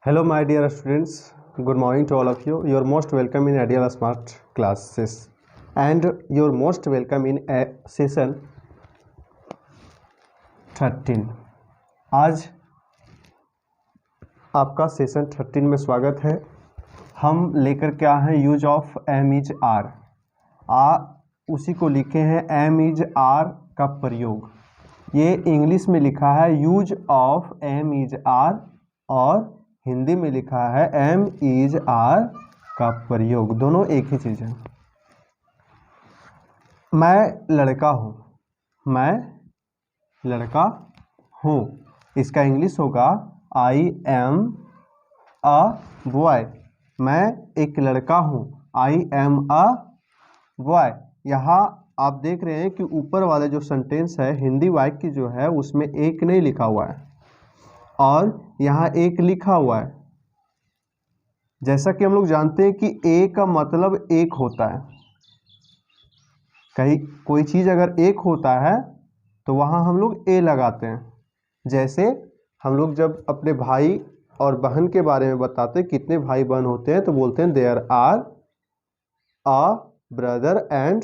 Hello, my dear students. Good morning to all of you. You are most welcome in Ideal Smart classes, and you are most welcome in a session 13. आज आपका session 13 में स्वागत है। हम लेकर क्या हैं use of M is R. उसी को लिखे हैं एम इज आर का प्रयोग। ये इंग्लिश में लिखा है use of M is are और हिंदी में लिखा है एम इज आर का प्रयोग। दोनों एक ही चीज़ है। मैं लड़का हूँ, मैं लड़का हूँ, इसका इंग्लिश होगा आई एम अ बॉय। मैं एक लड़का हूँ, आई एम अ बॉय। यहाँ आप देख रहे हैं कि ऊपर वाले जो सेंटेंस है हिंदी वाक्य जो है उसमें एक नहीं लिखा हुआ है और यहाँ एक लिखा हुआ है। जैसा कि हम लोग जानते हैं कि ए का मतलब एक होता है। कहीं कोई चीज़ अगर एक होता है तो वहाँ हम लोग ए लगाते हैं। जैसे हम लोग जब अपने भाई और बहन के बारे में बताते हैं कितने भाई बहन होते हैं तो बोलते हैं there are a brother and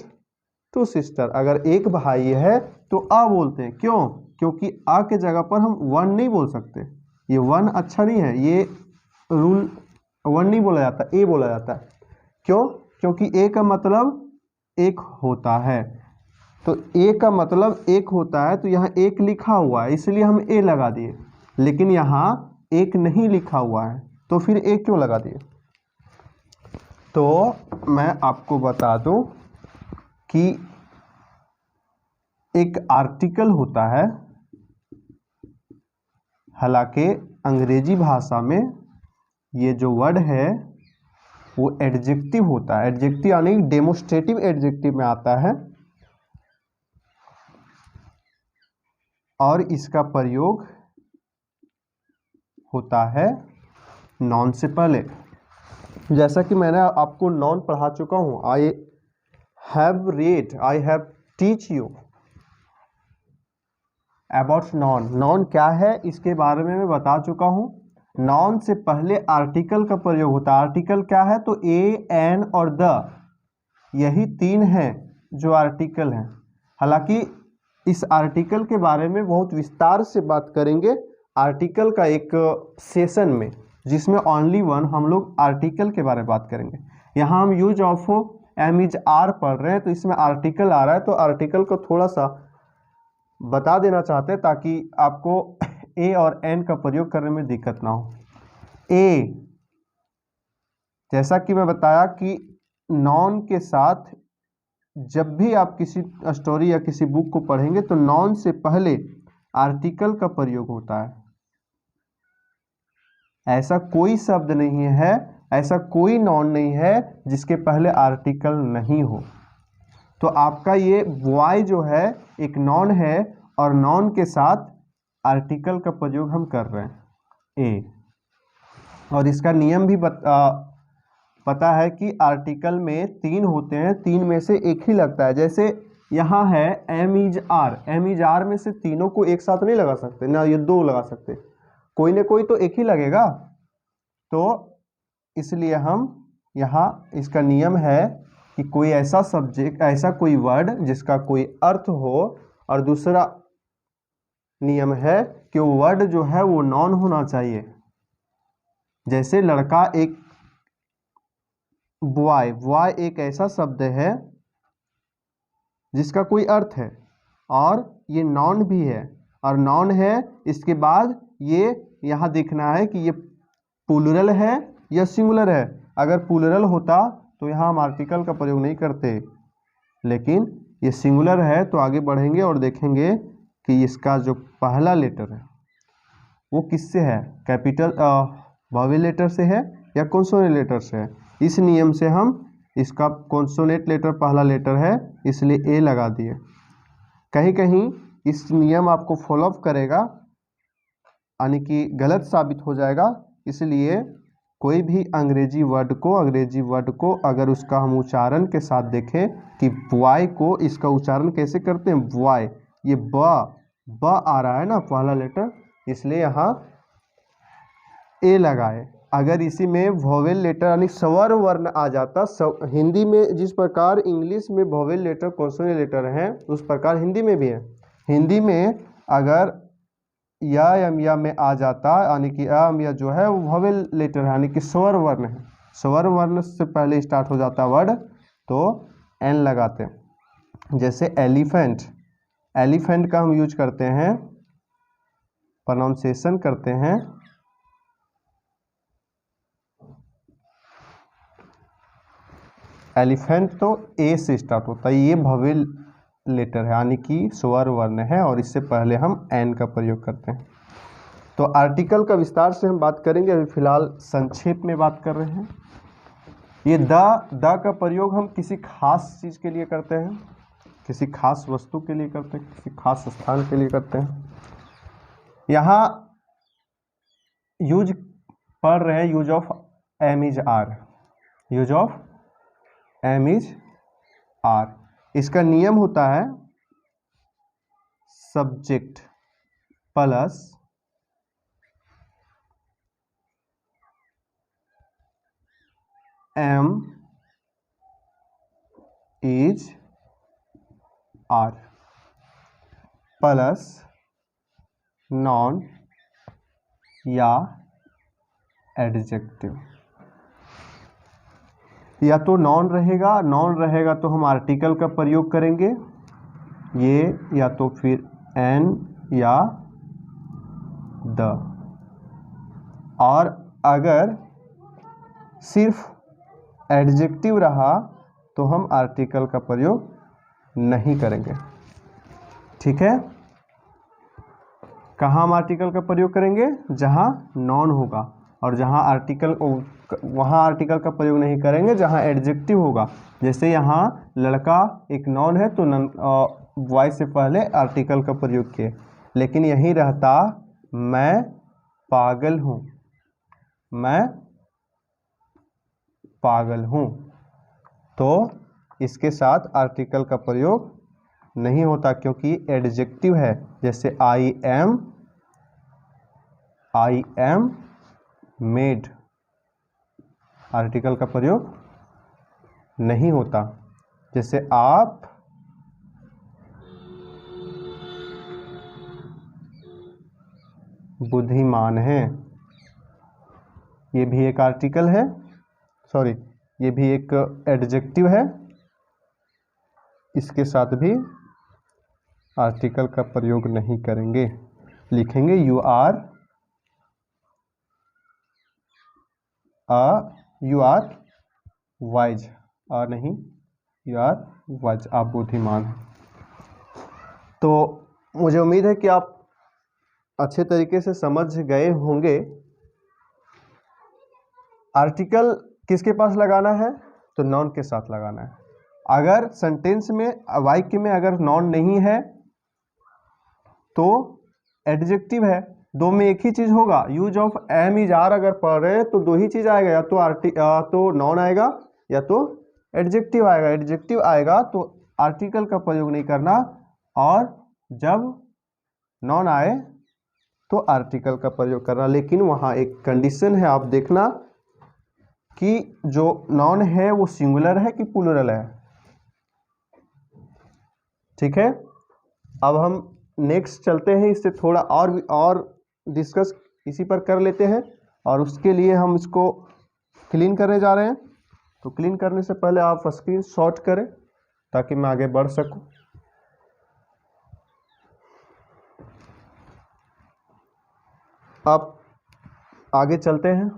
two sister. अगर एक भाई है तो आ बोलते हैं। क्यों? क्योंकि आ के जगह पर हम वन नहीं बोल सकते। ये वन अच्छा नहीं है, ये रूल वन नहीं बोला जाता, ए बोला जाता है। क्यों? क्योंकि ए का मतलब एक होता है। तो ए का मतलब एक होता है तो यहाँ एक लिखा हुआ है इसलिए हम ए लगा दिए, लेकिन यहाँ एक नहीं लिखा हुआ है तो फिर ए क्यों लगा दिए? तो मैं आपको बता दूं कि एक आर्टिकल होता है, हालांकि अंग्रेजी भाषा में ये जो वर्ड है वो एडजेक्टिव होता है। एडजेक्टिव यानी डेमोस्ट्रेटिव एडजेक्टिव में आता है और इसका प्रयोग होता है नॉन से पहले। जैसा कि मैंने आपको नॉन पढ़ा चुका हूँ, I have read, I have teach you about non. Non क्या है इसके बारे में मैं बता चुका हूँ। नॉन से पहले आर्टिकल का प्रयोग होता है। आर्टिकल क्या है? तो ए, एन और द, यही तीन हैं जो आर्टिकल हैं। हालांकि इस आर्टिकल के बारे में बहुत विस्तार से बात करेंगे आर्टिकल का एक सेशन में, जिसमें ओनली वन हम लोग आर्टिकल के बारे में बात करेंगे। यहाँ हम use of M is are पढ़ रहे हैं तो इसमें आर्टिकल आ रहा है, तो आर्टिकल को थोड़ा सा बता देना चाहते हैं ताकि आपको ए और एन का प्रयोग करने में दिक्कत ना हो। ए, जैसा कि मैं बताया कि नॉन के साथ जब भी आप किसी स्टोरी या किसी बुक को पढ़ेंगे तो नॉन से पहले आर्टिकल का प्रयोग होता है। ऐसा कोई शब्द नहीं है, ऐसा कोई नॉन नहीं है जिसके पहले आर्टिकल नहीं हो। तो आपका ये बॉय जो है एक नॉन है और नॉन के साथ आर्टिकल का प्रयोग हम कर रहे हैं ए। और इसका नियम भी पता है कि आर्टिकल में तीन होते हैं, तीन में से एक ही लगता है। जैसे यहाँ है am is are, am is are में से तीनों को एक साथ नहीं लगा सकते ना, ये दो लगा सकते, कोई ना कोई तो एक ही लगेगा। तो इसलिए हम यहाँ इसका नियम है कि कोई ऐसा सब्जेक्ट, ऐसा कोई वर्ड जिसका कोई अर्थ हो, और दूसरा नियम है कि वो वर्ड जो है वो नॉन होना चाहिए। जैसे लड़का एक बॉय, बॉय एक ऐसा शब्द है जिसका कोई अर्थ है और ये नॉन भी है, और नॉन है इसके बाद ये यहाँ देखना है कि ये प्लूरल है या सिंगुलर है। अगर प्लूरल होता तो यहाँ हम आर्टिकल का प्रयोग नहीं करते, लेकिन ये सिंगुलर है तो आगे बढ़ेंगे और देखेंगे कि इसका जो पहला लेटर है वो किससे है, कैपिटल वॉवेल लेटर से है या कॉन्सोनेंट लेटर से है। इस नियम से हम इसका कॉन्सोनेंट लेटर पहला लेटर है इसलिए ए लगा दिए। कहीं कहीं इस नियम आपको फॉलोअप करेगा यानी कि गलत साबित हो जाएगा, इसलिए कोई भी अंग्रेजी वर्ड को अगर उसका हम उच्चारण के साथ देखें कि बॉय को इसका उच्चारण कैसे करते हैं, बॉय, ये ब आ रहा है ना पहला लेटर, इसलिए यहाँ ए लगाए, अगर इसी में वोवेल लेटर यानी स्वर वर्ण आ जाता, हिंदी में जिस प्रकार इंग्लिश में वोवेल लेटर कॉन्सोनेंट लेटर हैं उस प्रकार हिंदी में भी है। हिंदी में अगर या में आ जाता यानी कि या जो है वो वोवेल लेटर यानी कि स्वर वर्ण है, स्वर वर्ण से पहले स्टार्ट हो जाता वर्ड तो एन लगाते हैं। जैसे एलिफेंट, एलिफेंट का हम यूज करते हैं, प्रोनाउंसिएशन करते हैं एलिफेंट तो ए से स्टार्ट होता है, ये वोवेल लेटर है यानी कि स्वर वर्ण है और इससे पहले हम एन का प्रयोग करते हैं। तो आर्टिकल का विस्तार से हम बात करेंगे, अभी फिलहाल संक्षेप में बात कर रहे हैं। ये द का प्रयोग हम किसी खास चीज़ के लिए करते हैं, किसी खास वस्तु के लिए करते हैं, किसी खास स्थान के लिए करते हैं। यहाँ यूज पढ़ रहे हैं use of M is are, use of M is are. इसका नियम होता है subject plus am is are plus noun या एडजेक्टिव। या तो नॉन रहेगा तो हम आर्टिकल का प्रयोग करेंगे ये, या तो फिर एन या द। और अगर सिर्फ एडजेक्टिव रहा तो हम आर्टिकल का प्रयोग नहीं करेंगे। ठीक है, कहाँ हम आर्टिकल का प्रयोग करेंगे? जहाँ नॉन होगा, और जहाँ आर्टिकल, वहाँ आर्टिकल का प्रयोग नहीं करेंगे जहाँ एडजेक्टिव होगा। जैसे यहाँ लड़का एक नॉन है तो वाई से पहले आर्टिकल का प्रयोग किए, लेकिन यहीं रहता मैं पागल हूँ, मैं पागल हूँ, तो इसके साथ आर्टिकल का प्रयोग नहीं होता क्योंकि एडजेक्टिव है। जैसे आई एम मेड, आर्टिकल का प्रयोग नहीं होता। जैसे आप बुद्धिमान हैं, ये भी एक आर्टिकल है, सॉरी ये भी एक एडजेक्टिव है, इसके साथ भी आर्टिकल का प्रयोग नहीं करेंगे। लिखेंगे यू आर वाइज, नहीं यू आर वाइज, आप बुद्धिमान हैं। तो मुझे उम्मीद है कि आप अच्छे तरीके से समझ गए होंगे। आर्टिकल किसके पास लगाना है? तो नॉन के साथ लगाना है। अगर सेंटेंस में, वाक्य में अगर नॉन नहीं है तो एडजेक्टिव है, दो में एक ही चीज होगा। Use of M is are अगर पढ़ रहे हैं तो दो ही चीज आएगा, या तो नॉन आएगा या तो एडजेक्टिव आएगा। एडजेक्टिव आएगा तो आर्टिकल का प्रयोग नहीं करना, और जब नॉन आए तो आर्टिकल का प्रयोग करना। लेकिन वहाँ एक कंडीशन है, आप देखना कि जो नॉन है वो सिंगुलर है कि प्लूरल है। ठीक है, अब हम नेक्स्ट चलते हैं, इससे थोड़ा और डिस्कस इसी पर कर लेते हैं, और उसके लिए हम इसको क्लीन करने जा रहे हैं। तो क्लीन करने से पहले आप स्क्रीन शॉट करें ताकि मैं आगे बढ़ सकूं। आप आगे चलते हैं।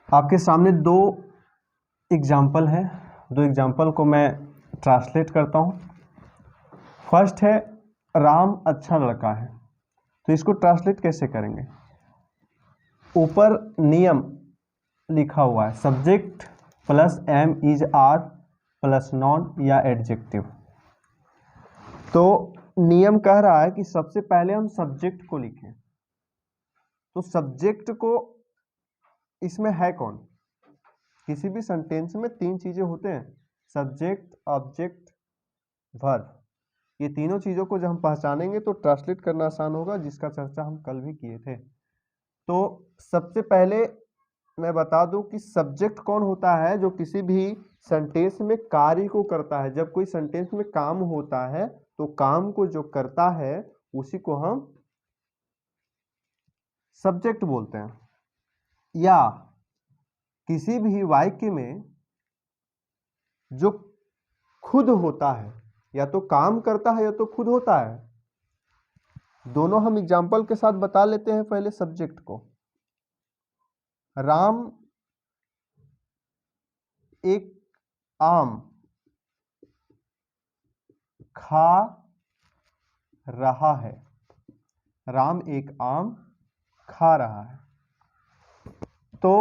आपके सामने दो एग्जाम्पल है, दो एग्जाम्पल को मैं ट्रांसलेट करता हूँ। फर्स्ट है राम अच्छा लड़का है, तो इसको ट्रांसलेट कैसे करेंगे? ऊपर नियम लिखा हुआ है subject plus am is are plus noun या एडजेक्टिव। तो नियम कह रहा है कि सबसे पहले हम सब्जेक्ट को लिखें। तो सब्जेक्ट को इसमें है कौन? किसी भी सेंटेंस में तीन चीजें होते हैं, सब्जेक्ट, ऑब्जेक्ट, वर्ब। ये तीनों चीज़ों को जब हम पहचानेंगे तो ट्रांसलेट करना आसान होगा, जिसका चर्चा हम कल भी किए थे। तो सबसे पहले मैं बता दूं कि सब्जेक्ट कौन होता है, जो किसी भी सेंटेंस में कार्य को करता है। जब कोई सेंटेंस में काम होता है तो काम को जो करता है उसी को हम सब्जेक्ट बोलते हैं। या किसी भी वाक्य में जो खुद होता है, या तो काम करता है या तो खुद होता है, दोनों हम एग्जाम्पल के साथ बता लेते हैं। पहले सब्जेक्ट को, राम एक आम खा रहा है। राम एक आम खा रहा है। तो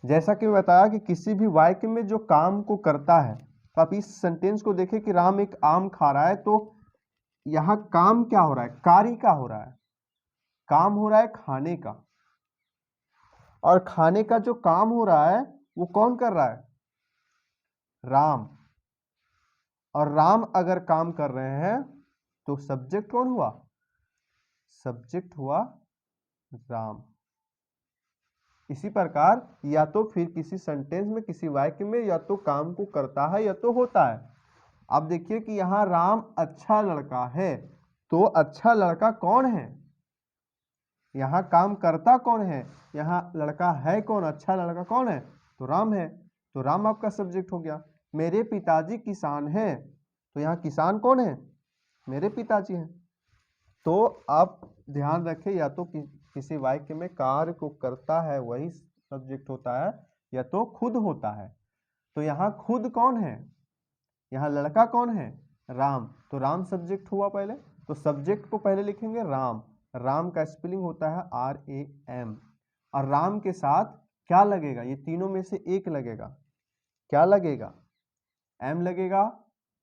जैसा कि मैं बताया कि किसी भी वाक्य में जो काम को करता है, तो आप इस सेंटेंस को देखें कि राम एक आम खा रहा है, तो यहां काम क्या हो रहा है, कार्य क्या हो रहा है, काम हो रहा है खाने का। और खाने का जो काम हो रहा है वो कौन कर रहा है, राम। और राम अगर काम कर रहे हैं तो सब्जेक्ट कौन हुआ, सब्जेक्ट हुआ राम। इसी प्रकार या तो फिर किसी सेंटेंस में, किसी वाक्य में या तो काम को करता है या तो होता है। अब देखिए कि यहां राम अच्छा लड़का है, तो अच्छा लड़का कौन है, यहां काम करता कौन है, यहां लड़का है कौन, अच्छा लड़का कौन है, तो राम है। तो राम आपका सब्जेक्ट हो गया। मेरे पिताजी किसान हैं, तो यहां किसान कौन है, मेरे पिताजी हैं। तो आप ध्यान रखें, या तो किसी वाक्य में कार्य को करता है वही सब्जेक्ट होता है, या तो खुद होता है। तो यहाँ खुद कौन है, यहाँ लड़का कौन है, राम। तो राम सब्जेक्ट हुआ पहले, तो सब्जेक्ट को पहले लिखेंगे राम। राम का स्पेलिंग होता है RAM। और राम के साथ क्या लगेगा, ये तीनों में से एक लगेगा। क्या लगेगा, M लगेगा,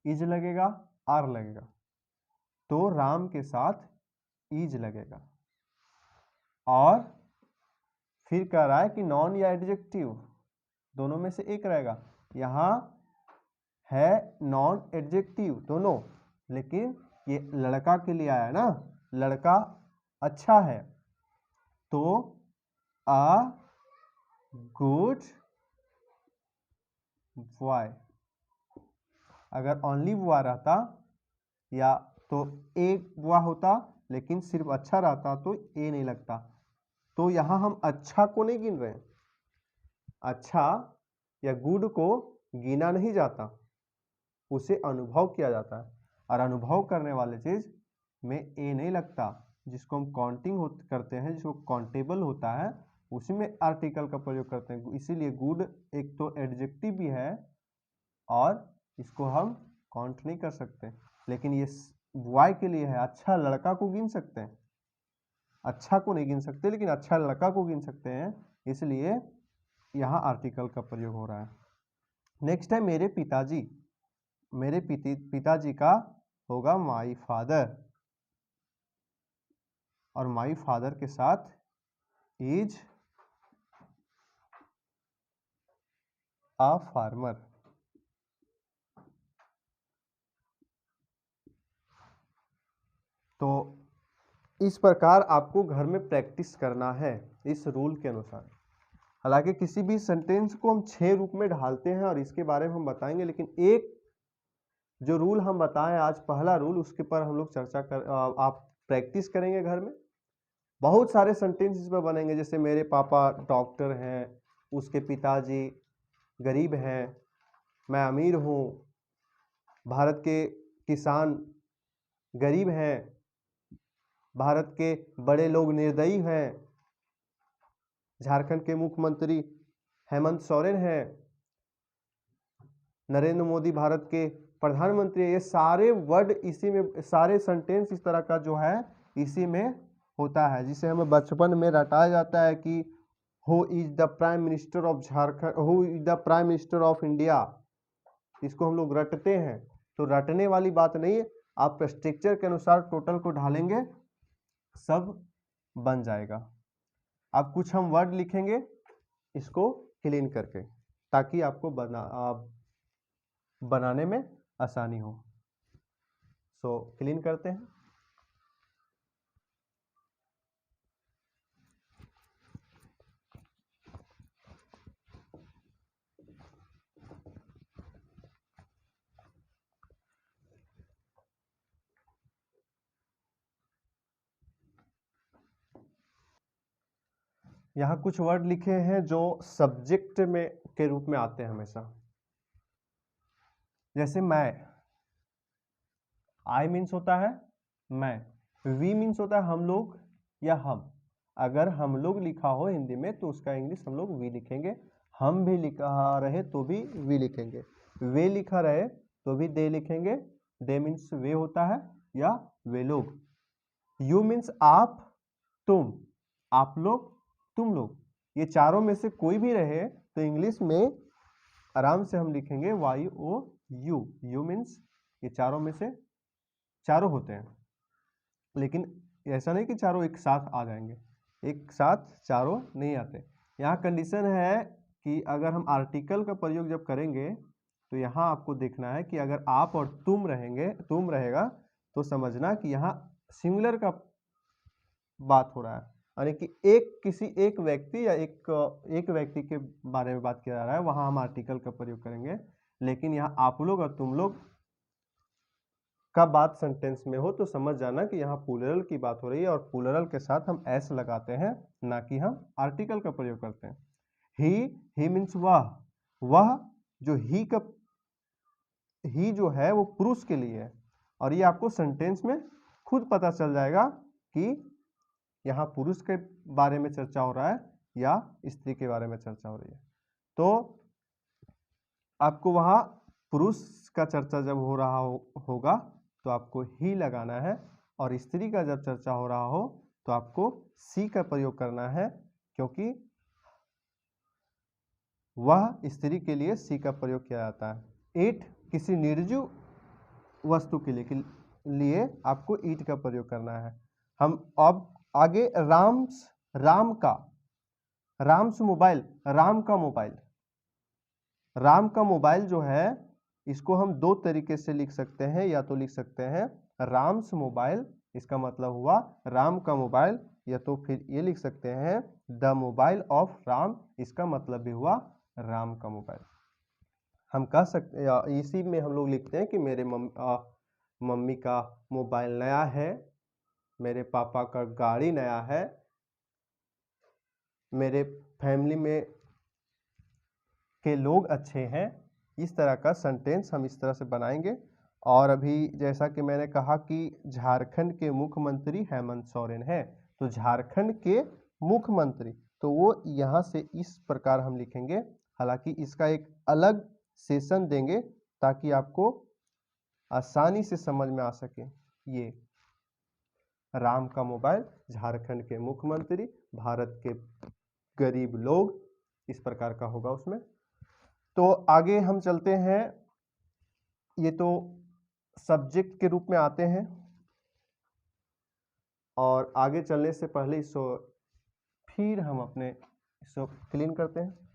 इज लगेगा, R लगेगा। तो राम के साथ इज लगेगा। और फिर कह रहा है कि नॉन या एडजेक्टिव, दोनों में से एक रहेगा। यहां है नॉन एडजेक्टिव दोनों, लेकिन ये लड़का के लिए आया ना, लड़का अच्छा है, तो अ गुड बॉय। अगर ओनली बॉय रहता या तो एक बॉय होता, लेकिन सिर्फ अच्छा रहता तो ए नहीं लगता। तो यहां हम अच्छा को नहीं गिन रहे हैं, अच्छा या गुड को गिना नहीं जाता, उसे अनुभव किया जाता है। और अनुभव करने वाले चीज में ए नहीं लगता, जिसको हम काउंटिंग करते हैं, जिसको काउंटेबल होता है, उसी में आर्टिकल का प्रयोग करते हैं। इसीलिए गुड एक तो एडजेक्टिव भी है और इसको हम काउंट नहीं कर सकते। लेकिन ये बॉय के लिए है, अच्छा लड़का को गिन सकते हैं, अच्छा को नहीं गिन सकते, लेकिन अच्छा लड़का को गिन सकते हैं, इसलिए यहाँ आर्टिकल का प्रयोग हो रहा है। नेक्स्ट है मेरे पिताजी। मेरे पिताजी का होगा माई फादर, और माई फादर के साथ इज अ फार्मर। तो इस प्रकार आपको घर में प्रैक्टिस करना है इस रूल के अनुसार। हालांकि किसी भी सेंटेंस को हम 6 रूप में ढालते हैं और इसके बारे में हम बताएंगे, लेकिन एक जो रूल हम बताएं आज, पहला रूल, उसके पर हम लोग चर्चा आप प्रैक्टिस करेंगे घर में। बहुत सारे सेंटेंस इस पर बनेंगे, जैसे मेरे पापा डॉक्टर हैं, उसके पिताजी गरीब हैं, मैं अमीर हूँ, भारत के किसान गरीब हैं, भारत के बड़े लोग निर्दयी हैं, झारखंड के मुख्यमंत्री हेमंत सोरेन हैं, नरेंद्र मोदी भारत के प्रधानमंत्री। ये सारे वर्ड इसी में, सारे सेंटेंस इस तरह का जो है इसी में होता है, जिसे हमें बचपन में रटाया जाता है कि who is the prime minister of Jharkhand, who is the prime minister of India. इसको हम लोग रटते हैं, तो रटने वाली बात नहीं है, आप स्ट्रक्चर के अनुसार टोटल को ढालेंगे, सब बन जाएगा। अब कुछ हम वर्ड लिखेंगे इसको क्लीन करके, ताकि आपको बनाने में आसानी हो। सो क्लीन करते हैं। यहाँ कुछ वर्ड लिखे हैं जो सब्जेक्ट में के रूप में आते हैं हमेशा, जैसे मैं, आई मीन्स होता है मैं, वी मीन्स होता है हम लोग या हम। अगर हम लोग लिखा हो हिंदी में तो उसका इंग्लिश हम लोग वी लिखेंगे, हम भी लिखा रहे तो भी वी लिखेंगे, वे लिखा रहे तो भी दे लिखेंगे, दे मीन्स वे होता है या वे लोग। यू मीन्स आप, तुम, आप लोग, तुम लोग, ये चारों में से कोई भी रहे तो इंग्लिश में आराम से हम लिखेंगे Y O U. You means ये चारों में से चारों होते हैं, लेकिन ऐसा नहीं कि चारों एक साथ आ जाएंगे, एक साथ चारों नहीं आते। यहाँ कंडीशन है कि अगर हम आर्टिकल का प्रयोग जब करेंगे तो यहाँ आपको देखना है कि अगर आप और तुम रहेंगे, तुम रहेगा, तो समझना कि यहाँ सिंगुलर का बात हो रहा है, यानी कि किसी एक व्यक्ति या एक व्यक्ति के बारे में बात किया जा रहा है, वहां हम आर्टिकल का प्रयोग करेंगे। लेकिन यहाँ आप लोग और तुम लोग का बात सेंटेंस में हो तो समझ जाना कि यहाँ प्लूरल की बात हो रही है, और प्लूरल के साथ हम एस लगाते हैं, ना कि हम आर्टिकल का प्रयोग करते हैं। ही मीन्स वह जो ही जो है वो पुरुष के लिए है, और ये आपको सेंटेंस में खुद पता चल जाएगा कि यहाँ पुरुष के बारे में चर्चा हो रहा है या स्त्री के बारे में चर्चा हो रही है। तो आपको वहाँ पुरुष का चर्चा जब हो रहा होगा तो आपको ही लगाना है, और स्त्री का जब चर्चा हो रहा हो तो आपको सी का प्रयोग करना है, क्योंकि वह स्त्री के लिए सी का प्रयोग किया जाता है। ईट किसी निर्जीव वस्तु के लिए आपको ईट का प्रयोग करना है। हम अब आगे राम्स मोबाइल, राम का मोबाइल जो है इसको हम दो तरीके से लिख सकते हैं, या तो लिख सकते हैं राम्स मोबाइल, इसका मतलब हुआ राम का मोबाइल, या तो फिर ये लिख सकते हैं द मोबाइल ऑफ राम, इसका मतलब भी हुआ राम का मोबाइल। हम कह सकते हैं इसी में हम लोग लिखते हैं कि मेरे मम्मी का मोबाइल नया है, मेरे पापा का गाड़ी नया है, मेरे फैमिली में के लोग अच्छे हैं। इस तरह का सेंटेंस हम इस तरह से बनाएंगे। और अभी जैसा कि मैंने कहा कि झारखंड के मुख्यमंत्री हेमंत सोरेन है, तो झारखंड के मुख्यमंत्री, तो वो यहाँ से इस प्रकार हम लिखेंगे। हालांकि इसका एक अलग सेशन देंगे ताकि आपको आसानी से समझ में आ सके। ये राम का मोबाइल, झारखंड के मुख्यमंत्री, भारत के गरीब लोग, इस प्रकार का होगा उसमें। तो आगे हम चलते हैं, ये तो सब्जेक्ट के रूप में आते हैं, और आगे चलने से पहले इसको फिर हम अपने इसको क्लीन करते हैं।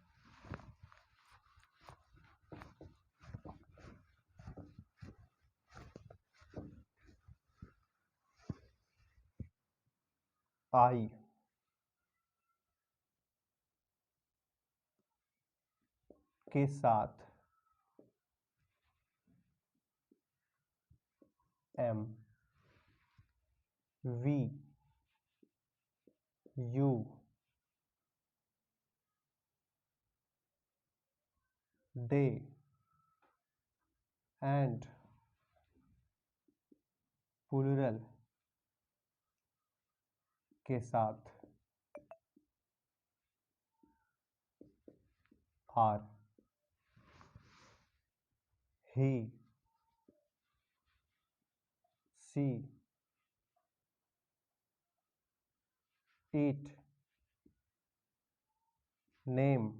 आई के साथ am, we, you, they and plural के साथ are, he, she, it, name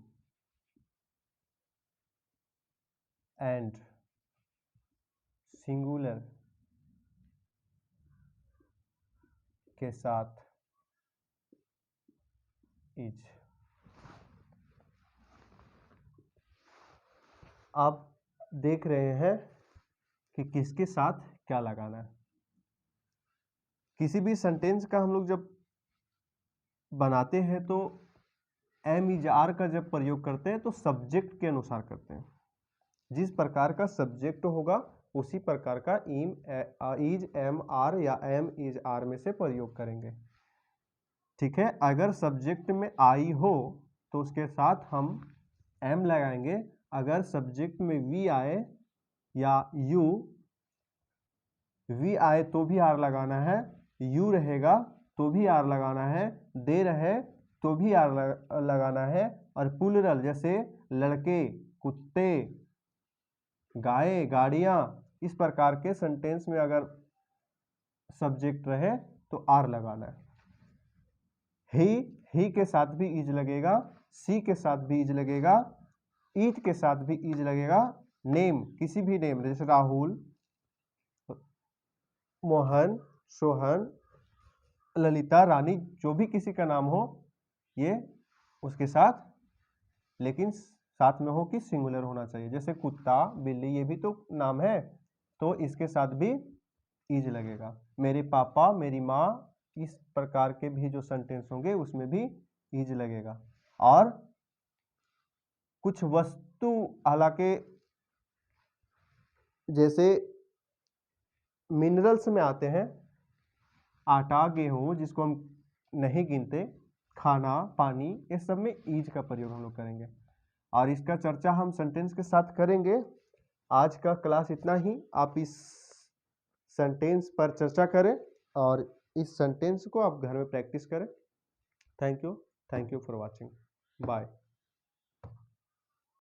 and singular के साथ इज। आप देख रहे हैं कि किसके साथ क्या लगाना है। किसी भी सेंटेंस का हम लोग जब बनाते हैं तो एम इज आर का जब प्रयोग करते हैं तो सब्जेक्ट के अनुसार करते हैं। जिस प्रकार का सब्जेक्ट होगा उसी प्रकार का इज एम आर या एम इज आर में से प्रयोग करेंगे। ठीक है, अगर सब्जेक्ट में आई हो तो उसके साथ हम एम लगाएंगे। अगर सब्जेक्ट में वी आए या यू, वी आए तो भी आर लगाना है, यू रहेगा तो भी आर लगाना है, दे रहे तो भी आर लगाना है। और प्लूरल जैसे लड़के, कुत्ते, गाय, गाड़ियां, इस प्रकार के सेंटेंस में अगर सब्जेक्ट रहे तो आर लगाना है। ही के साथ भी इज लगेगा, सी के साथ भी इज लगेगा, ईट के साथ भी इज लगेगा। नेम, किसी भी नेम जैसे राहुल, मोहन, सोहन, ललिता, रानी, जो भी किसी का नाम हो ये उसके साथ, लेकिन साथ में हो कि सिंगुलर होना चाहिए। जैसे कुत्ता, बिल्ली, ये भी तो नाम है तो इसके साथ भी इज लगेगा। मेरे पापा, मेरी माँ, इस प्रकार के भी जो सेंटेंस होंगे उसमें भी इज लगेगा। और कुछ वस्तु, हालांकि जैसे मिनरल्स में आते हैं आटा, गेहूं, जिसको हम नहीं गिनते, खाना, पानी, ये सब में इज का प्रयोग हम लोग करेंगे और इसका चर्चा हम सेंटेंस के साथ करेंगे। आज का क्लास इतना ही। आप इस सेंटेंस पर चर्चा करें और इस सेंटेंस को आप घर में प्रैक्टिस करें। Thank you for watching. Bye.